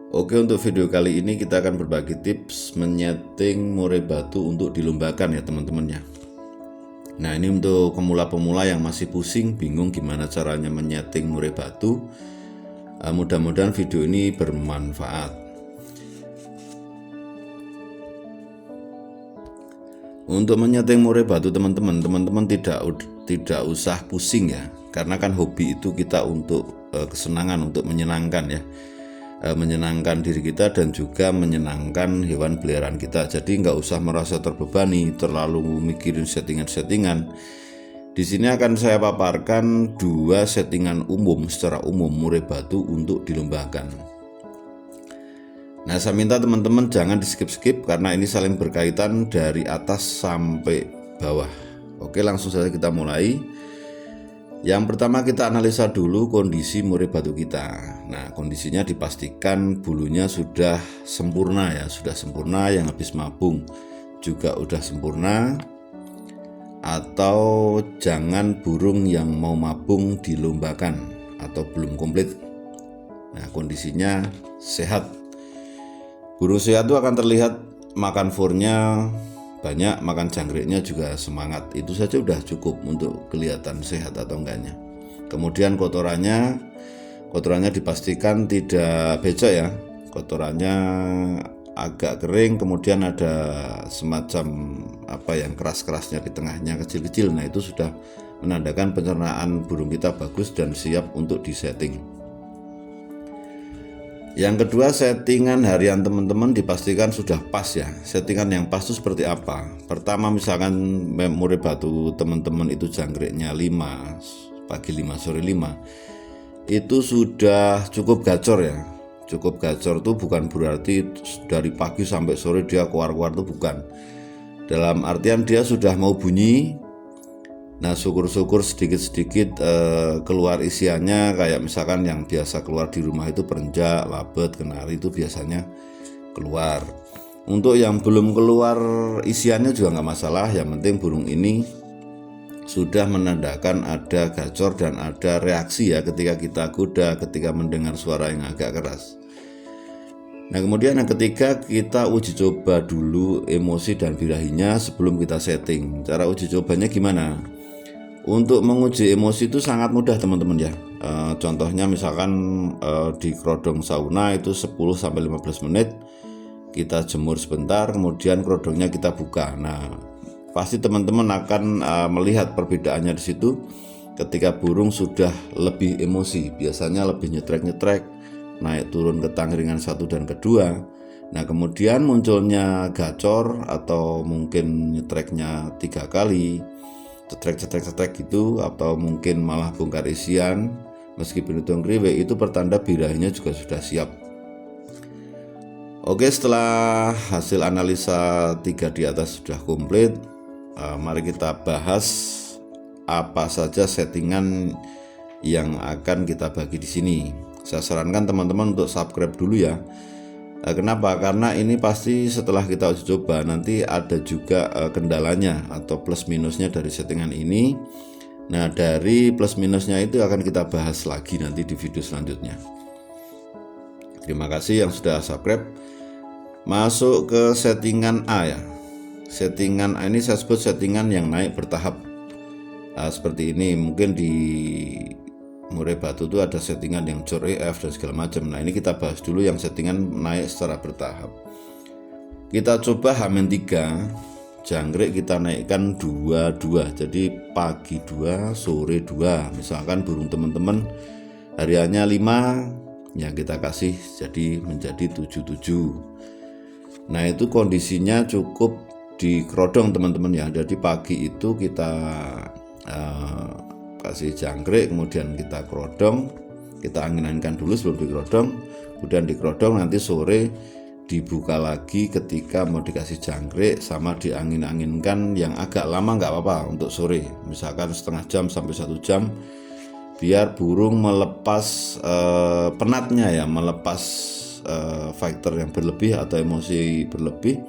Oke, untuk video kali ini kita akan berbagi tips menyeting murai batu untuk dilombakan ya teman-teman ya. Nah, ini untuk pemula-pemula yang masih pusing, bingung gimana caranya menyeting murai batu. Mudah-mudahan video ini bermanfaat. Untuk menyeting murai batu teman-teman tidak usah pusing ya, karena kan hobi itu kita untuk kesenangan, untuk menyenangkan ya. Menyenangkan diri kita dan juga menyenangkan hewan peliharaan kita. Jadi nggak usah merasa terbebani, terlalu mikirin settingan-settingan. Di sini akan saya paparkan 2 settingan umum secara umum murai batu untuk dilombakan. Nah, saya minta teman-teman jangan di skip-skip karena ini saling berkaitan dari atas sampai bawah. Oke, langsung saja kita mulai. Yang pertama kita analisa dulu kondisi murai batu kita. Nah, kondisinya dipastikan bulunya sudah sempurna ya, sudah sempurna, yang habis mabung juga udah sempurna, atau jangan burung yang mau mabung dilombakan atau belum komplit. Nah, kondisinya sehat. Burung sehat itu akan terlihat makan furnya banyak, makan jangkriknya juga semangat. Itu saja udah cukup untuk kelihatan sehat atau enggaknya. Kemudian kotorannya dipastikan tidak becek ya. Kotorannya agak kering, kemudian ada semacam yang keras-kerasnya di tengahnya, kecil-kecil. Nah, itu sudah menandakan pencernaan burung kita bagus dan siap untuk disetting. Yang kedua, settingan harian teman-teman dipastikan sudah pas ya. Settingan yang pas itu seperti apa? Pertama, misalkan murai batu teman-teman itu jangkriknya 5, pagi 5, sore 5. Itu sudah cukup gacor ya. Cukup gacor itu bukan berarti dari pagi sampai sore dia keluar-keluar, itu bukan. Dalam artian dia sudah mau bunyi. Nah, syukur-syukur sedikit-sedikit keluar isiannya, kayak misalkan yang biasa keluar di rumah itu perenjak, labet, kenari, itu biasanya keluar. Untuk yang belum keluar isiannya juga nggak masalah, yang penting burung ini sudah menandakan ada gacor dan ada reaksi ya ketika kita goda, ketika mendengar suara yang agak keras. Nah, kemudian yang ketiga, kita uji coba dulu emosi dan birahinya sebelum kita setting. Cara uji cobanya gimana? Untuk menguji emosi itu sangat mudah teman-teman ya. Contohnya misalkan di kerodong sauna itu 10-15 menit kita jemur sebentar, kemudian kerodongnya kita buka. Nah, pasti teman-teman akan melihat perbedaannya di situ. Ketika burung sudah lebih emosi, biasanya lebih nyetrek-nyetrek, naik turun ke tangringan 1 dan kedua. Nah, kemudian munculnya gacor atau mungkin nyetreknya 3 kali, cetrek gitu, atau mungkin malah bongkar isian meskipun itu kriwek, itu pertanda birahinya juga sudah siap. Oke, setelah hasil analisa 3 di atas sudah komplit, mari kita bahas apa saja settingan yang akan kita bagi di sini. Saya sarankan teman-teman untuk subscribe dulu ya. Kenapa? Karena ini pasti setelah kita uji coba nanti ada juga kendalanya atau plus minusnya dari settingan ini. Nah, dari plus minusnya itu akan kita bahas lagi nanti di video selanjutnya. Terima kasih yang sudah subscribe. Masuk ke settingan A ya. Settingan A ini saya sebut settingan yang naik bertahap. Seperti ini, mungkin di murai batu itu ada settingan yang jor EF dan segala macam. Nah, ini kita bahas dulu yang settingan naik secara bertahap. Kita coba H-3, jangkrik kita naikkan 2-2, jadi pagi 2, sore 2. Misalkan burung teman-teman hariannya 5, ya kita kasih jadi menjadi 7-7. Nah, itu kondisinya cukup di kerodong teman-teman ya. Jadi pagi itu kita kasih jangkrik, kemudian kita kerodong, kita angin-anginkan dulu sebelum dikerodong, kemudian dikerodong, nanti sore dibuka lagi ketika mau dikasih jangkrik, sama diangin-anginkan yang agak lama nggak apa-apa untuk sore, misalkan setengah jam sampai 1 jam, biar burung melepas penatnya ya, melepas faktor yang berlebih atau emosi berlebih,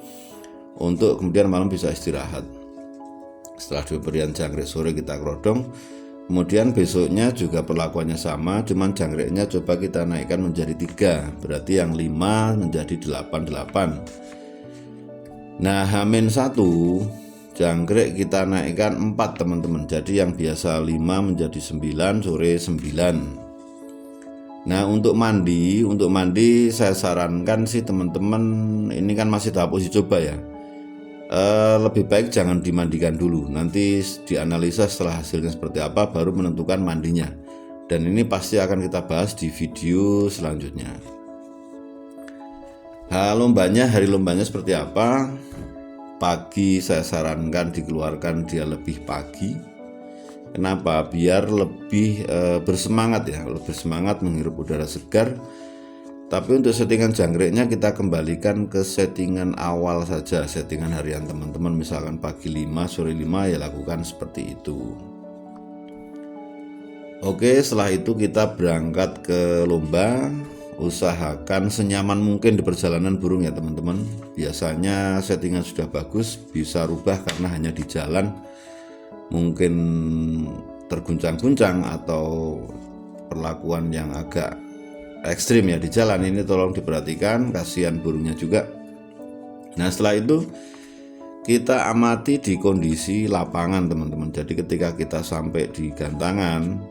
untuk kemudian malam bisa istirahat. Setelah diberian jangkrik sore kita kerodong, Kemudian besoknya juga perlakuannya sama, cuman janggreknya coba kita naikkan menjadi 3, berarti yang 5 menjadi 8. Nah H-1 janggrek kita naikkan 4 teman-teman, jadi yang biasa 5 menjadi 9, sore 9. Nah untuk mandi saya sarankan sih teman-teman, ini kan masih tahap uji coba ya, lebih baik jangan dimandikan dulu, nanti dianalisa setelah hasilnya seperti apa baru menentukan mandinya, dan ini pasti akan kita bahas di video selanjutnya. Hari lombanya seperti apa? Pagi saya sarankan dikeluarkan dia lebih pagi. Kenapa? Biar lebih bersemangat ya, lebih semangat menghirup udara segar. Tapi untuk settingan janggreknya kita kembalikan ke settingan awal saja, settingan harian teman-teman, misalkan pagi 5, sore 5 ya lakukan seperti itu. Oke, setelah itu kita berangkat ke lomba. Usahakan senyaman mungkin di perjalanan burung ya teman-teman. Biasanya settingan sudah bagus, bisa rubah karena hanya di jalan mungkin terguncang-guncang atau perlakuan yang agak ekstrim ya di jalan, ini tolong diperhatikan, kasihan burungnya juga. Nah setelah itu kita amati di kondisi lapangan teman-teman. Jadi ketika kita sampai di gantangan,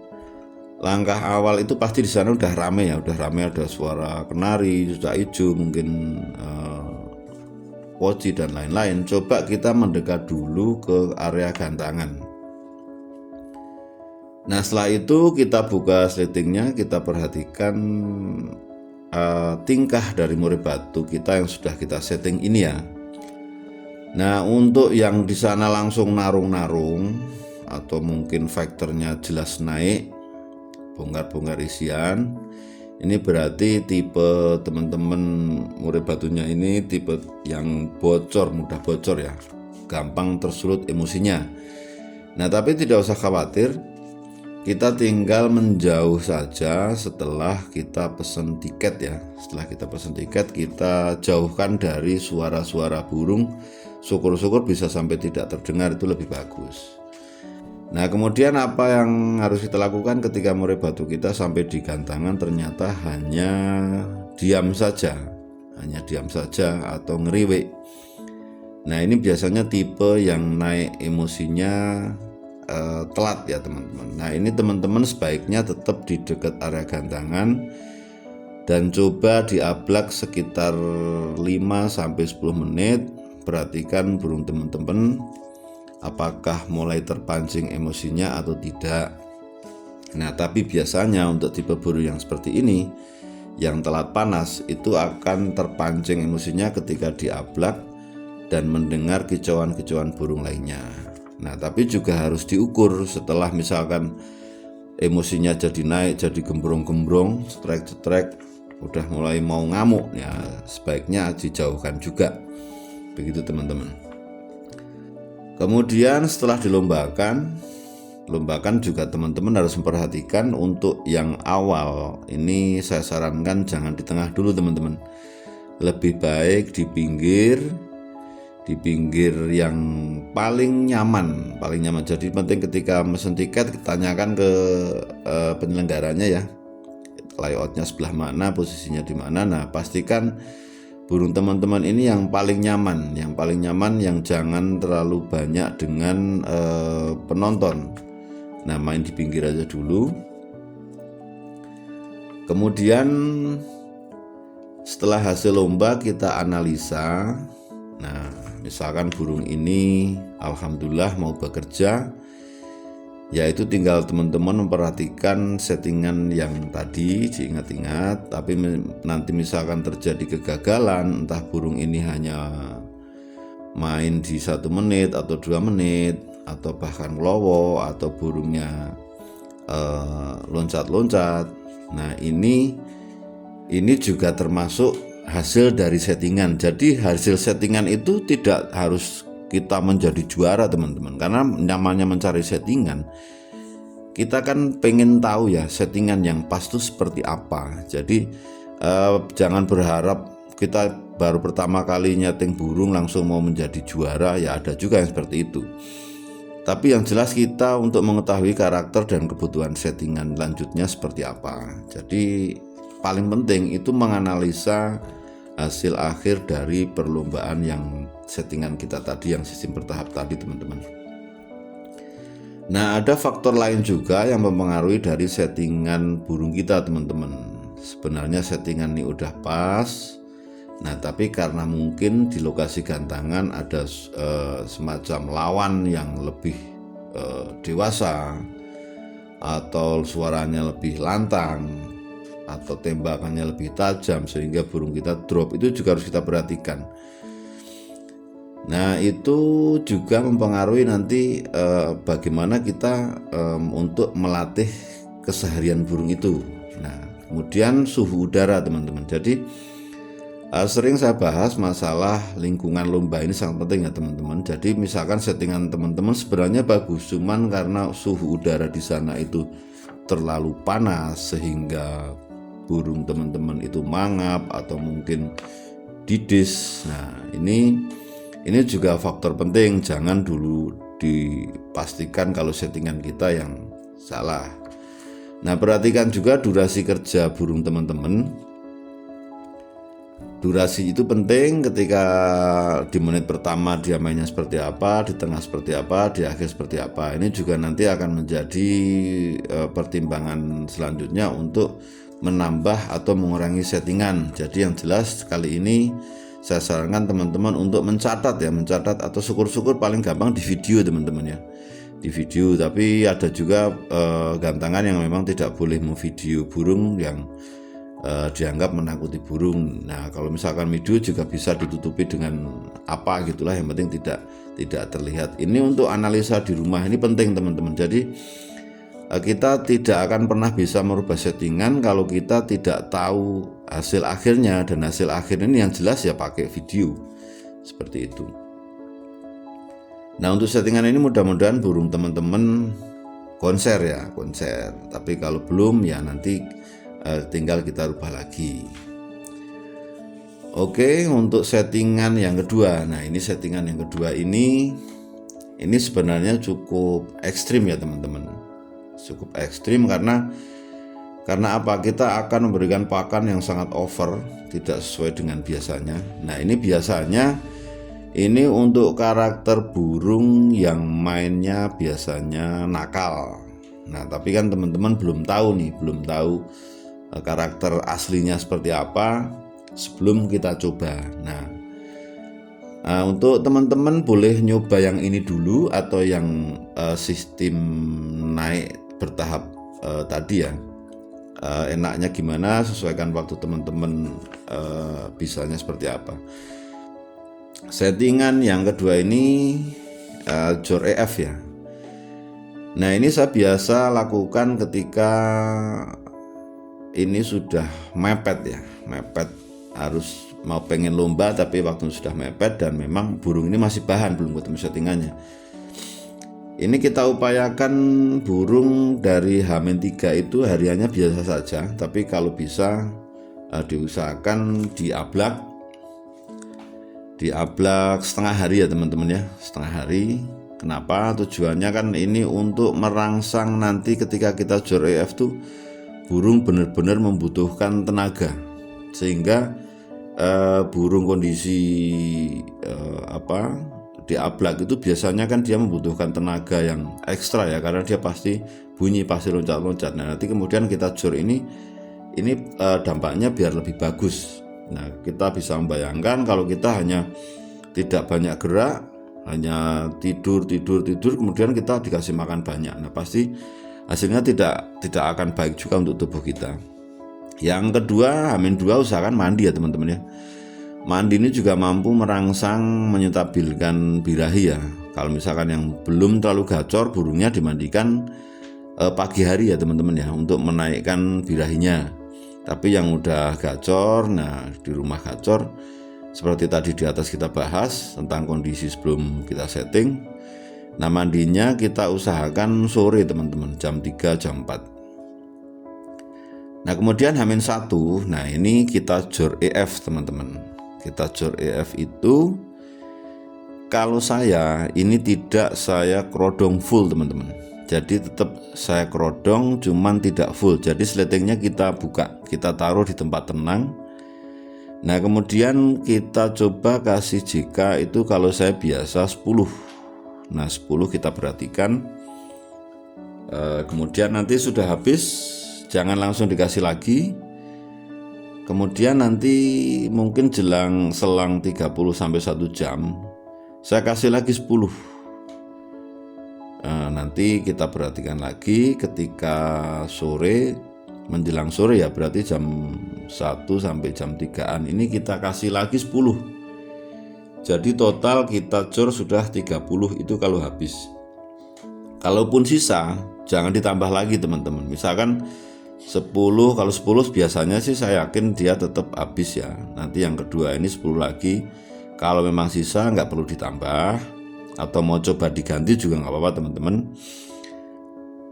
langkah awal itu pasti di sana udah rame ya, ada suara kenari, cucak hijau, mungkin poci dan lain-lain. Coba kita mendekat dulu ke area gantangan. Nah setelah itu kita buka sletingnya, kita perhatikan tingkah dari murai batu kita yang sudah kita setting ini ya. Nah untuk yang di sana langsung narung-narung atau mungkin faktornya jelas naik, bongkar-bongkar isian, ini berarti tipe teman-teman murai batunya ini tipe yang bocor, mudah bocor ya, gampang tersulut emosinya. Nah tapi tidak usah khawatir, kita tinggal menjauh saja setelah kita pesen tiket ya. Setelah kita pesen tiket, kita jauhkan dari suara-suara burung. Syukur-syukur bisa sampai tidak terdengar, itu lebih bagus. Nah kemudian apa yang harus kita lakukan ketika murai batu kita sampai di gantangan ternyata hanya diam saja atau ngeriwik. Nah ini biasanya tipe yang naik emosinya telat ya teman-teman. Nah ini teman-teman sebaiknya tetap di dekat area gantangan dan coba diablak sekitar 5-10 menit. Perhatikan burung teman-teman apakah mulai terpancing emosinya atau tidak. Nah tapi biasanya untuk tipe burung yang seperti ini, yang telat panas, itu akan terpancing emosinya ketika diablak dan mendengar kicauan-kicauan burung lainnya. Nah tapi juga harus diukur setelah misalkan emosinya jadi naik, jadi gembrong-gembrong, cetrek-cetrek, udah mulai mau ngamuk ya, sebaiknya dijauhkan juga. Begitu teman-teman. Kemudian setelah dilombakan juga teman-teman harus memperhatikan untuk yang awal ini saya sarankan jangan di tengah dulu teman-teman. Lebih baik di pinggir yang paling nyaman. Jadi penting ketika mesen tiket tanyakan ke penyelenggaranya ya, layoutnya sebelah mana, posisinya di mana. Nah pastikan burung teman-teman ini yang paling nyaman, yang jangan terlalu banyak dengan penonton. Nah main di pinggir aja dulu. Kemudian setelah hasil lomba kita analisa. Nah misalkan burung ini alhamdulillah mau bekerja, yaitu tinggal teman-teman memperhatikan settingan yang tadi diingat-ingat. Tapi nanti misalkan terjadi kegagalan, entah burung ini hanya main di 1 menit atau 2 menit atau bahkan lowo, atau burungnya loncat-loncat. Nah ini juga termasuk hasil dari settingan. Jadi hasil settingan itu tidak harus kita menjadi juara teman-teman, karena namanya mencari settingan, kita kan pengen tahu ya settingan yang pas itu seperti apa. Jadi jangan berharap kita baru pertama kali nyeting burung langsung mau menjadi juara, ya ada juga yang seperti itu. Tapi yang jelas kita untuk mengetahui karakter dan kebutuhan settingan lanjutnya seperti apa. Jadi paling penting itu menganalisa hasil akhir dari perlombaan yang settingan kita tadi, yang sistem bertahap tadi teman-teman. Nah, ada faktor lain juga yang mempengaruhi dari settingan burung kita teman-teman. Sebenarnya settingan ini udah pas. Nah, tapi karena mungkin di lokasi gantangan ada semacam lawan yang lebih dewasa, atau suaranya lebih lantang, atau tembakannya lebih tajam sehingga burung kita drop, itu juga harus kita perhatikan. Nah, itu juga mempengaruhi nanti bagaimana kita untuk melatih keseharian burung itu. Nah, kemudian suhu udara teman-teman. Jadi sering saya bahas masalah lingkungan lomba ini sangat penting ya teman-teman. Jadi misalkan settingan teman-teman sebenarnya bagus, cuman karena suhu udara di sana itu terlalu panas sehingga burung teman-teman itu mangap atau mungkin didis. Nah, ini juga faktor penting. Jangan dulu dipastikan kalau settingan kita yang salah. Nah, perhatikan juga durasi kerja burung teman-teman. Durasi itu penting. Ketika di menit pertama dia mainnya seperti apa, di tengah seperti apa, di akhir seperti apa. Ini juga nanti akan menjadi pertimbangan selanjutnya untuk menambah atau mengurangi settingan. Jadi yang jelas kali ini saya sarankan teman-teman untuk mencatat atau syukur-syukur paling gampang di video teman-teman ya, di video. Tapi ada juga gantangan yang memang tidak boleh memvideo burung yang dianggap menakuti burung. Nah, kalau misalkan video juga bisa ditutupi dengan apa gitulah, yang penting tidak terlihat. Ini untuk analisa di rumah ini penting teman-teman. Jadi kita tidak akan pernah bisa merubah settingan kalau kita tidak tahu hasil akhirnya, dan hasil akhir ini yang jelas ya pakai video seperti itu. Nah, untuk settingan ini mudah-mudahan burung teman-teman konser. Tapi kalau belum ya nanti tinggal kita rubah lagi. Oke, untuk settingan yang kedua. Nah, ini settingan yang kedua ini sebenarnya cukup ekstrim ya teman-teman. Cukup ekstrim karena apa? Kita akan memberikan pakan yang sangat over, tidak sesuai dengan biasanya. Nah, ini biasanya ini untuk karakter burung yang mainnya biasanya nakal. Nah, tapi kan teman-teman belum tahu karakter aslinya seperti apa sebelum kita coba. Nah, untuk teman-teman boleh nyoba yang ini dulu atau yang sistem naik bertahap tadi ya. Enaknya gimana, sesuaikan waktu teman-teman bisanya seperti apa. Settingan yang kedua ini Jor EF ya. Nah, ini saya biasa lakukan ketika ini sudah mepet harus mau pengen lomba tapi waktu sudah mepet dan memang burung ini masih bahan, belum ketemu settingannya. Ini kita upayakan burung dari H-3 itu hariannya biasa saja, tapi kalau bisa diusahakan diablak setengah hari ya teman-teman ya, setengah hari. Kenapa? Tujuannya kan ini untuk merangsang nanti ketika kita Jor EF tuh burung benar-benar membutuhkan tenaga, sehingga burung kondisi diablak itu biasanya kan dia membutuhkan tenaga yang ekstra ya, karena dia pasti bunyi, pasti loncat-loncat. Nah, nanti kemudian kita Jor ini dampaknya biar lebih bagus. Nah, kita bisa membayangkan kalau kita hanya tidak banyak gerak, hanya tidur kemudian kita dikasih makan banyak, nah pasti hasilnya tidak akan baik juga untuk tubuh kita. Yang kedua, H-2 usahakan mandi ya teman-teman ya. Mandi ini juga mampu merangsang menyetabilkan birahi ya. Kalau misalkan yang belum terlalu gacor, burungnya dimandikan pagi hari ya teman-teman ya, untuk menaikkan birahinya. Tapi yang udah gacor, nah di rumah gacor seperti tadi di atas kita bahas tentang kondisi sebelum kita setting. Nah, mandinya kita usahakan sore teman-teman, jam 3, jam 4. Nah, kemudian H-1, nah ini kita Jor EF teman-teman. Kita Jor EF itu kalau saya ini tidak saya kerodong full teman-teman. Jadi tetap saya kerodong cuman tidak full. Jadi sletingnya kita buka, kita taruh di tempat tenang. Nah kemudian kita coba kasih JK itu kalau saya biasa 10. Nah 10 kita perhatikan. Kemudian nanti sudah habis, jangan langsung dikasih lagi. Kemudian nanti mungkin selang 30 sampai 1 jam saya kasih lagi 10. Nanti kita perhatikan lagi ketika sore, menjelang sore ya, berarti jam 1 sampai jam 3-an ini kita kasih lagi 10. Jadi total kita cor sudah 30 itu kalau habis. Kalaupun sisa jangan ditambah lagi teman-teman. Misalkan 10, kalau 10 biasanya sih saya yakin dia tetap habis ya. Nanti yang kedua ini 10 lagi. Kalau memang sisa nggak perlu ditambah, atau mau coba diganti juga nggak apa-apa teman-teman.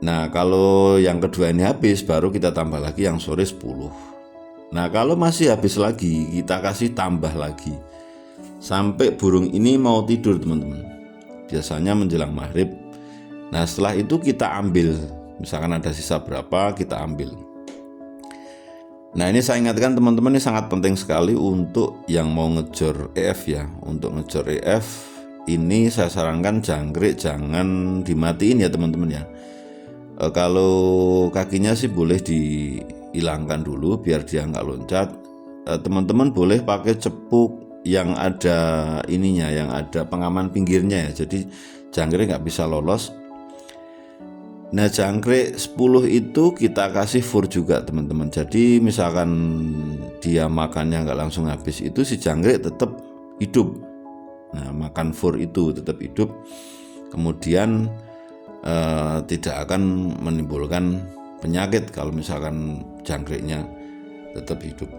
Nah kalau yang kedua ini habis, baru kita tambah lagi yang sore 10. Nah kalau masih habis lagi, kita kasih tambah lagi sampai burung ini mau tidur teman-teman. Biasanya menjelang maghrib. Nah setelah itu kita ambil, misalkan ada sisa berapa kita ambil. Nah ini saya ingatkan teman-teman, ini sangat penting sekali untuk yang mau ngejor EF ya. Untuk ngejor EF ini saya sarankan jangkrik jangan dimatiin ya teman-teman ya. Kalau kakinya sih boleh dihilangkan dulu biar dia nggak loncat. Teman-teman boleh pakai cepuk yang ada ininya, yang ada pengaman pinggirnya ya. Jadi jangkrik nggak bisa lolos. Nah jangkrik 10 itu kita kasih fur juga teman-teman. Jadi misalkan dia makannya nggak langsung habis, itu si jangkrik tetap hidup. Nah makan fur itu tetap hidup, kemudian tidak akan menimbulkan penyakit kalau misalkan jangkriknya tetap hidup.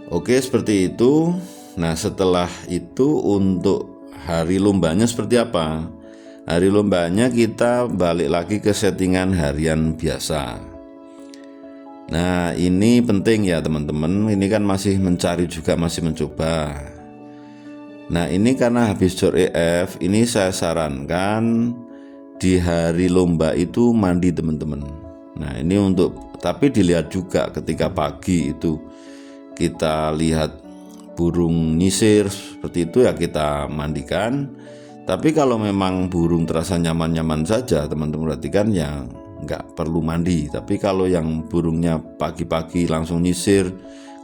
Oke seperti itu. Nah setelah itu untuk hari lombanya seperti apa? Hari lombanya kita balik lagi ke settingan harian biasa. Nah ini penting ya teman-teman, ini kan masih mencari juga, masih mencoba. Nah ini karena habis jor EF, ini saya sarankan di hari lomba itu mandi teman-teman. Nah ini untuk, tapi dilihat juga ketika pagi itu kita lihat burung nyisir seperti itu ya kita mandikan. Tapi kalau memang burung terasa nyaman-nyaman saja, teman-teman perhatikan ya nggak perlu mandi. Tapi kalau yang burungnya pagi-pagi langsung nyisir,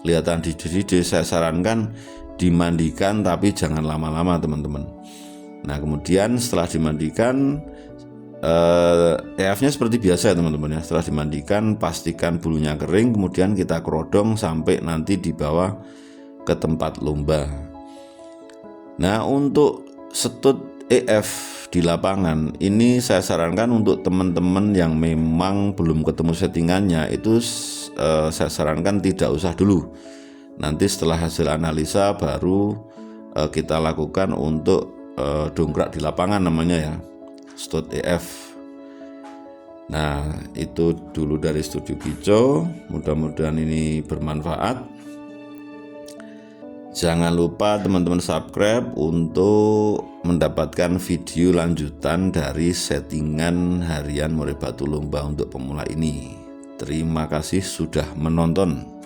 kelihatan didih-didih, saya sarankan dimandikan tapi jangan lama-lama teman-teman. Nah kemudian setelah dimandikan, EF-nya seperti biasa ya teman-teman ya. Setelah dimandikan pastikan bulunya kering, kemudian kita kerodong sampai nanti dibawa ke tempat lomba. Nah untuk setut EF di lapangan ini saya sarankan untuk teman-teman yang memang belum ketemu settingannya itu saya sarankan tidak usah dulu. Nanti setelah hasil analisa baru kita lakukan untuk dongkrak di lapangan namanya ya, setut EF. Nah itu dulu dari Studio Kicau, mudah-mudahan ini bermanfaat. Jangan lupa teman-teman subscribe untuk mendapatkan video lanjutan dari settingan harian murai batu lomba untuk pemula ini. Terima kasih sudah menonton.